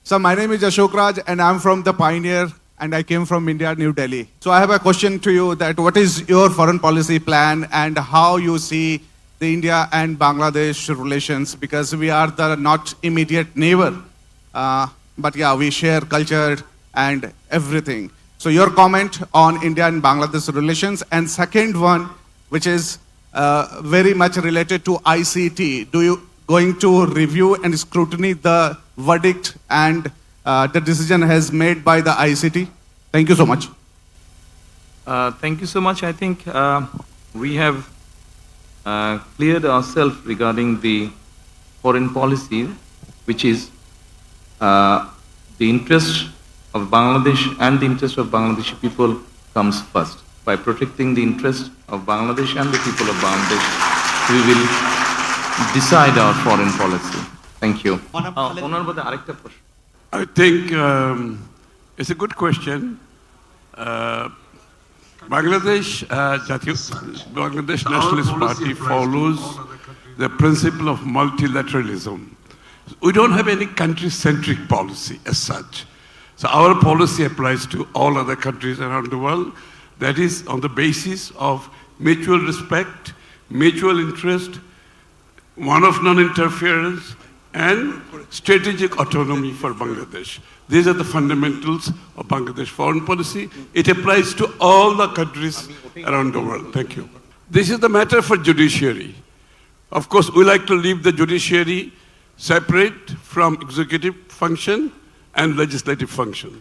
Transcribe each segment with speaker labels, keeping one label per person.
Speaker 1: So my name is Ashok Raj and I'm from the Pioneer and I came from India, New Delhi. So I have a question to you that what is your foreign policy plan and how you see the India and Bangladesh relations, because we are the not immediate neighbor, but yeah, we share culture and everything. So your comment on India and Bangladesh relations. And second one, which is very much related to ICT. Do you going to review and scrutiny the verdict and the decision has made by the ICT? Thank you so much.
Speaker 2: Thank you so much. I think we have cleared ourselves regarding the foreign policy, which is the interest of Bangladesh and the interest of Bangladeshi people comes first. By protecting the interest of Bangladesh and the people of Bangladesh, we will decide our foreign policy. Thank you.
Speaker 3: I think it's a good question. Bangladesh Nationalist Party follows the principle of multilateralism. We don't have any country-centric policy as such. So our policy applies to all other countries around the world. That is on the basis of mutual respect, mutual interest, one of non-interference, and strategic autonomy for Bangladesh. These are the fundamentals of Bangladesh foreign policy. It applies to all the countries around the world. Thank you. This is the matter for judiciary. Of course, we like to leave the judiciary separate from executive function and legislative function.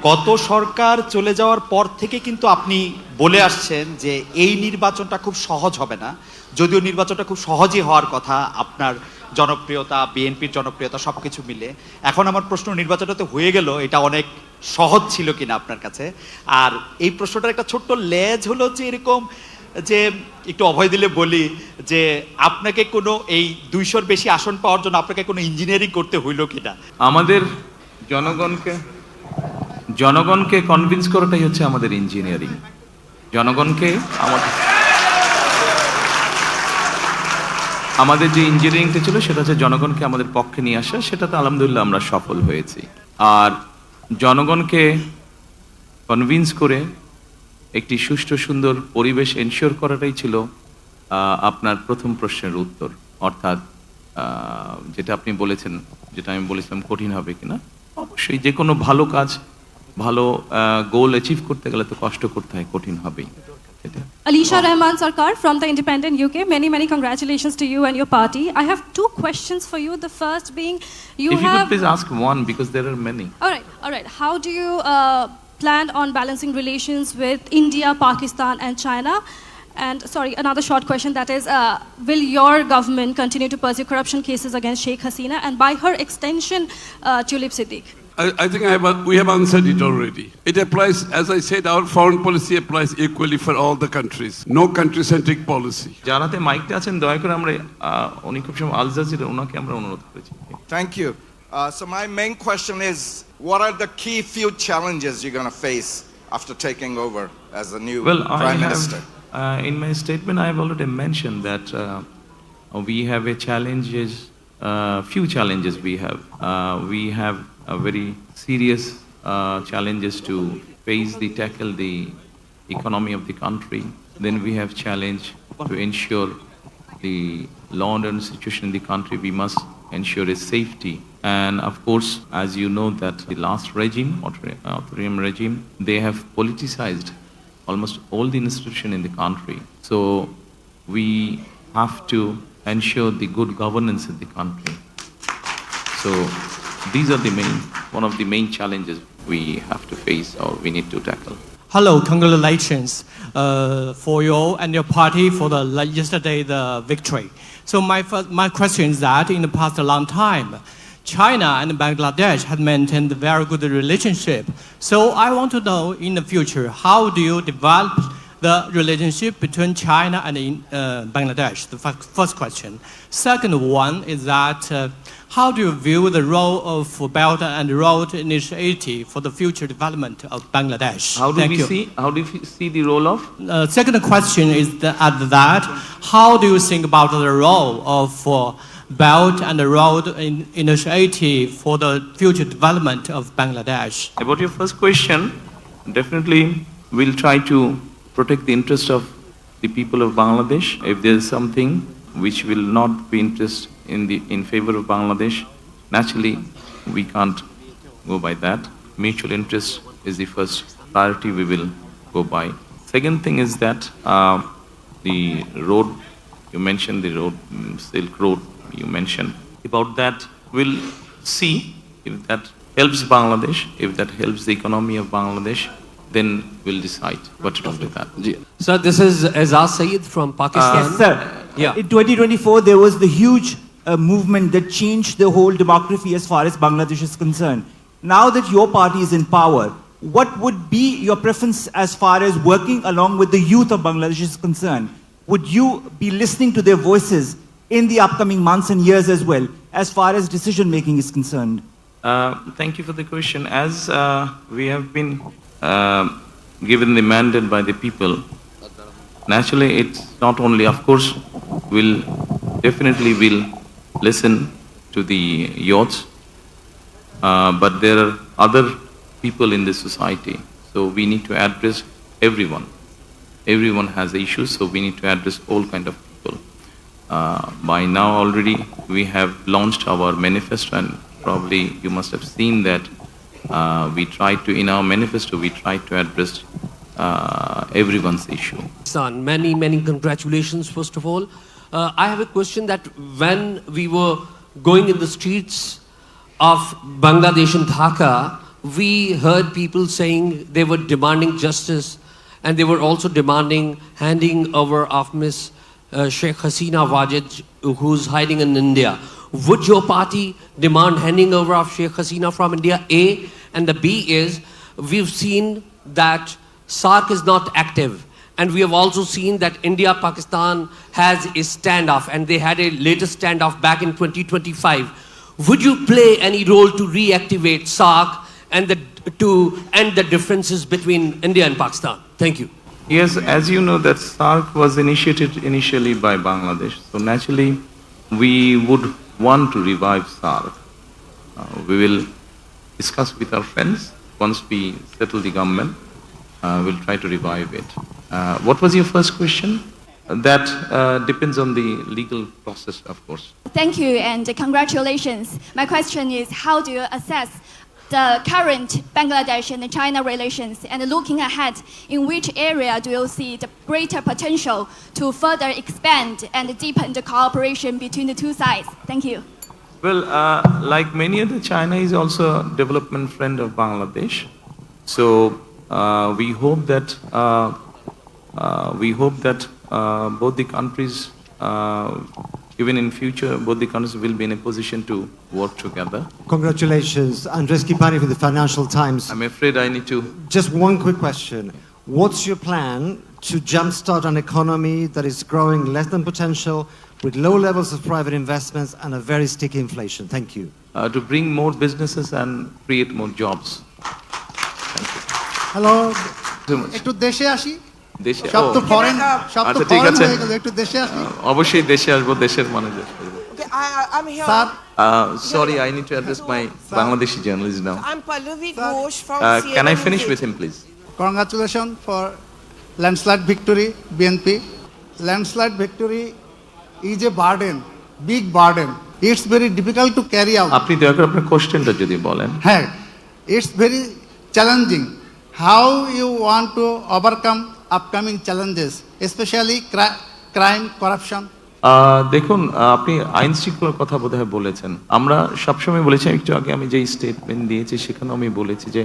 Speaker 4: গত সরকার চলে যাওয়ার পর থেকে কিন্তু আপনি বলে আসছেন যে এই নির্বাচনটা খুব সহজ হবে না, যদিও নির্বাচনটা খুব সহজই হওয়ার কথা, আপনার জনপ্রিয়তা, বিএনপির জনপ্রিয়তা সবকিছু মিলে। এখন আমার প্রশ্ন, নির্বাচনটা তো হয়ে গেল, এটা অনেক সহজ ছিল কিনা আপনার কাছে? আর এই প্রশ্নটার একটা ছোট্ট লেজ হলো যে এরকম যে একটু অভয় দিলে বলি যে আপনাকে কোনো এই 200-র বেশি আসন পাওয়ার জন্য আপনাকে কোনো ইঞ্জিনিয়ারিং করতে হইলো কিনা?
Speaker 2: আমাদের জনগণকে কনভিন্স করাটাই হচ্ছে আমাদের ইঞ্জিনিয়ারিং। জনগণকে আমাদের যে ইঞ্জিনিয়ারিংটা ছিল সেটা হচ্ছে জনগণকে আমাদের পক্ষে নিয়ে আসা, সেটাতে আলহামদুলিল্লাহ আমরা সফল হয়েছি। আর জনগণকে কনভিন্স করে একটি সুষ্ঠু সুন্দর পরিবেশ এনশিওর করাটাই ছিল আপনার প্রথম প্রশ্নের উত্তর। অর্থাৎ যেটা আপনি বলেছেন, যেটা আমি বলেছিলাম কঠিন হবে কিনা, অবশ্যই যে কোনো ভালো কাজ, ভালো গোল অ্যাচিভ করতে গেলে তো কষ্ট করতে হয়, কঠিন হবেই।
Speaker 5: Alisha Rahman Sarkar from the Independent UK. Many congratulations to you and your party. I have two questions for you. The first being,
Speaker 2: If you could please ask one, because there are many.
Speaker 5: All right. How do you plan on balancing relations with India, Pakistan and China? And sorry, another short question, that is, will your government continue to pursue corruption cases against Sheikh Hasina and by her extension, Tulip Siddiq?
Speaker 3: I think we have answered it already. It applies, as I said, our foreign policy applies equally for all the countries. No country-centric policy.
Speaker 2: যারাতে মাইকটা আছেন দয়া করে আমরা উনি খুব সময় Al Jazeera ওনাকে আমরা অনুরোধ করেছি।
Speaker 6: Thank you. So my main question is, what are the key few challenges you're going to face after taking over as the new Prime Minister?
Speaker 2: In my statement, I have already mentioned that we have few challenges we have. We have a very serious challenges to tackle the economy of the country. Then we have challenge to ensure the law and order situation in the country. We must ensure its safety. And of course, as you know, that the last regime, authoritarian regime, they have politicized almost all the institution in the country. So we have to ensure the good governance in the country. So these are one of the main challenges we have to face or we need to tackle.
Speaker 7: Hello, congratulations for you and your party for yesterday the victory. So my question is that in the past a long time, China and Bangladesh have maintained a very good relationship. So I want to know in the future, how do you develop the relationship between China and Bangladesh? The first question. Second one is that how do you view the role of Belt and Road Initiative for the future development of Bangladesh?
Speaker 2: How do you see the role of?
Speaker 7: Second question is that how do you think about the role of Belt and Road Initiative for the future development of Bangladesh?
Speaker 2: About your first question, definitely we'll try to protect the interest of the people of Bangladesh. If there's something which will not be in favor of Bangladesh, naturally we can't go by that. Mutual interest is the first priority we will go by. Second thing is that the road, you mentioned the road, Silk Road you mentioned. About that, we'll see if that helps Bangladesh, if that helps the economy of Bangladesh, then we'll decide what to do with that.
Speaker 8: Sir, this is Azaz Saeed from Pakistan.
Speaker 9: Yes, sir.
Speaker 8: Yeah.
Speaker 9: In 2024, there was the huge movement that changed the whole demography as far as Bangladesh is concerned. Now that your party is in power, what would be your preference as far as working along with the youth of Bangladesh is concerned? Would you be listening to their voices in the upcoming months and years as well, as far as decision making is concerned?
Speaker 2: Thank you for the question. As we have been given the mandate by the people, naturally it's not only, of course, we'll definitely will listen to the youths, but there are other people in the society, so we need to address everyone. Everyone has issues, so we need to address all kind of people. By now already we have launched our manifesto, and probably you must have seen that in our manifesto we try to address everyone's issue.
Speaker 8: Son, many congratulations, first of all. I have a question that when we were going in the streets of Bangladesh and Dhaka, we heard people saying they were demanding justice, and they were also demanding handing over of Miss Sheikh Hasina Wajid, who's hiding in India. Would your party demand handing over of Sheikh Hasina from India? A. And the B is, we've seen that SARC is not active. And we have also seen that India-Pakistan has a standoff, and they had a latest standoff back in 2025. Would you play any role to reactivate SARC and to end the differences between India and Pakistan? Thank you.
Speaker 2: Yes, as you know, that SARC was initiated initially by Bangladesh, so naturally we would want to revive SARC. We will discuss with our friends once we settle the government. We'll try to revive it. What was your first question? That depends on the legal process, of course.
Speaker 5: Thank you and congratulations. My question is, how do you assess the current Bangladesh and China relations, and looking ahead, in which area do you see the greater potential to further expand and deepen the cooperation between the two sides? Thank you.
Speaker 2: Well, like many other, China is also a development friend of Bangladesh. So we hope that both the countries, even in future, both the countries will be in a position to work together.
Speaker 10: Congratulations. Andres Kipani for the Financial Times.
Speaker 2: I'm afraid I need to...
Speaker 10: Just one quick question. What's your plan to jumpstart an economy that is growing less than potential, with low levels of private investments and a very sticky inflation? Thank you.
Speaker 2: To bring more businesses and create more jobs. Thank you.
Speaker 11: Hello,
Speaker 2: So much.
Speaker 11: একটু দেশে আসি।
Speaker 2: দেশে
Speaker 11: সব তো foreign, সব তো
Speaker 2: আচ্ছা ঠিক
Speaker 11: ফরেন
Speaker 2: আছে,
Speaker 11: হয়ে গেল, একটু দেশে আসি।
Speaker 2: অবশ্যই দেশে আসবো, দেশের মানুষ আসবো।
Speaker 12: Okay, I'm here.
Speaker 11: Sir,
Speaker 2: Sorry, I need to address my Bangladeshi journalist now.
Speaker 12: I'm Pallavi Ghosh from
Speaker 2: Can I
Speaker 12: CNN
Speaker 2: finish
Speaker 12: News
Speaker 2: with him, please?
Speaker 11: congratulations for landslide victory, BNP. Landslide victory is a burden, big burden. It's very difficult to carry out.
Speaker 2: আপনি দয়া করে আপনার কোশ্চেনটা যদি বলেন।
Speaker 11: হ্যাঁ, it's very challenging. How you want to overcome upcoming challenges, especially crime, corruption?
Speaker 2: দেখুন, আপনি আইন শৃঙ্খলার কথা বোধহয় বলেছেন। আমরা সবসময় বলেছি, একটু আগে আমি যে স্টেটমেন্ট দিয়েছি সেখানেও আমি বলেছি যে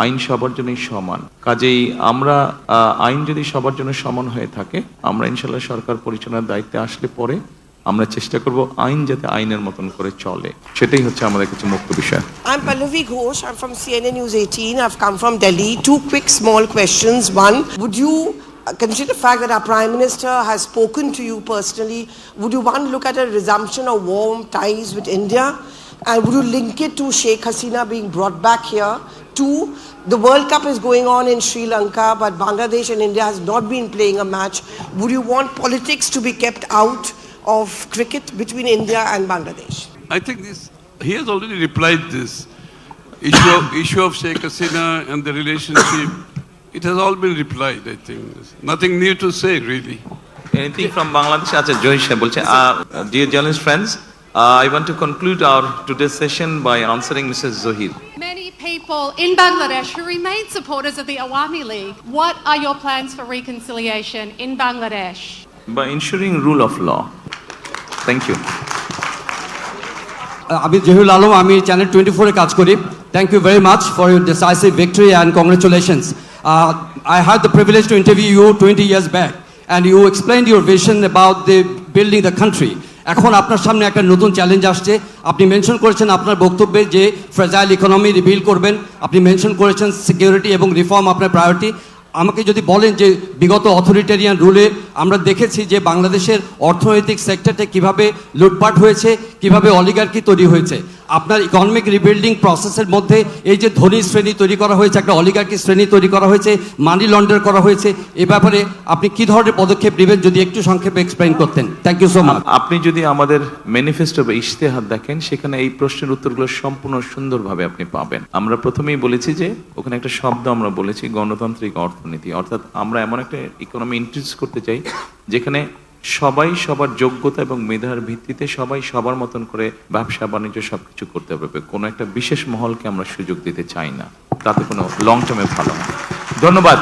Speaker 2: আইন সবার জন্যই সমান। কাজেই আমরা আইন যদি সবার জন্য সমান হয়ে থাকে, আমরা ইনশাল্লাহ সরকার পরিচালনার দায়িত্বে আসলে পরে আমরা চেষ্টা করব আইন যাতে আইনের মতন করে চলে, সেটাই হচ্ছে আমাদের কাছে মুখ্য বিষয়।
Speaker 12: I'm Pallavi Ghosh. I'm from CNN News 18. I've come from Delhi. Two quick small questions. One, would you consider the fact that our Prime Minister has spoken to you personally? Would you want to look at a resumption of warm ties with India? And would you link it to Sheikh Hasina being brought back here? Two, the World Cup is going on in Sri Lanka, but Bangladesh and India has not been playing a match. Would you want politics to be kept out of cricket between India and Bangladesh?
Speaker 3: I think he has already replied this. Issue of Sheikh Hasina and the relationship, it has all been replied, I think. Nothing new to say, really.
Speaker 2: Anything from Bangladesh? আচ্ছা জহির সাহেব বলছে dear journalist friends, I want to conclude our today's session by answering Mrs. Zohir.
Speaker 13: Many people in Bangladesh who remain supporters of the Awami League. What are your plans for reconciliation in Bangladesh?
Speaker 2: By ensuring rule of law. Thank you.
Speaker 14: আমি জহিরুল আলম, আমি channel 24-এ কাজ করি। Thank you very much for your decisive victory and congratulations. I had the privilege to interview you 20 years back and you explained your vision about the building the country. এখন আপনার সামনে একটা নতুন challenge আসছে। আপনি mention করেছেন আপনার বক্তব্যে যে ফ্রেজাইল ইকোনমি রিবিল করবেন, আপনি মেনশন করেছেন সিকিউরিটি এবং রিফর্ম আপনার প্রায়োরিটি। আমাকে যদি বলেন যে বিগত অথরিটেরিয়ান রুলে আমরা দেখেছি যে বাংলাদেশের অর্থনৈতিক সেক্টরটা কিভাবে লুটপাট হয়েছে, কিভাবে অলিগার্কি তৈরি হয়েছে, আপনার ইকোনমিক রিবিল্ডিং প্রসেসের মধ্যে এই যে ধনী শ্রেণী তৈরি করা হয়েছে, একটা অলিগার্কি শ্রেণী তৈরি করা হয়েছে, মানি লন্ডার করা হয়েছে, এ ব্যাপারে আপনি কি ধরনের পদক্ষেপ নেবেন যদি একটু সংক্ষেপে এক্সপ্লেইন করতেন। Thank you so much.
Speaker 2: আপনি যদি আমাদের ম্যানিফেস্টো বা ইশতেহার দেখেন, সেখানে এই প্রশ্নের উত্তরগুলো সম্পূর্ণ সুন্দরভাবে আপনি পাবেন। আমরা প্রথমেই বলেছি যে ওখানে একটা শব্দ আমরা বলেছি গণতান্ত্রিক অর্থনীতি, অর্থাৎ আমরা এমন একটা ইকোনমি ইন্ট্রোডিউস করতে চাই যেখানে সবাই সবার যোগ্যতা এবং মেধার ভিত্তিতে সবাই সবার মতন করে ব্যবসা বাণিজ্য সবকিছু করতে পারবে। কোনো একটা বিশেষ মহলকে আমরা সুযোগ দিতে চাই না, তাতে কোনো লং টার্মে ভালো না। ধন্যবাদ।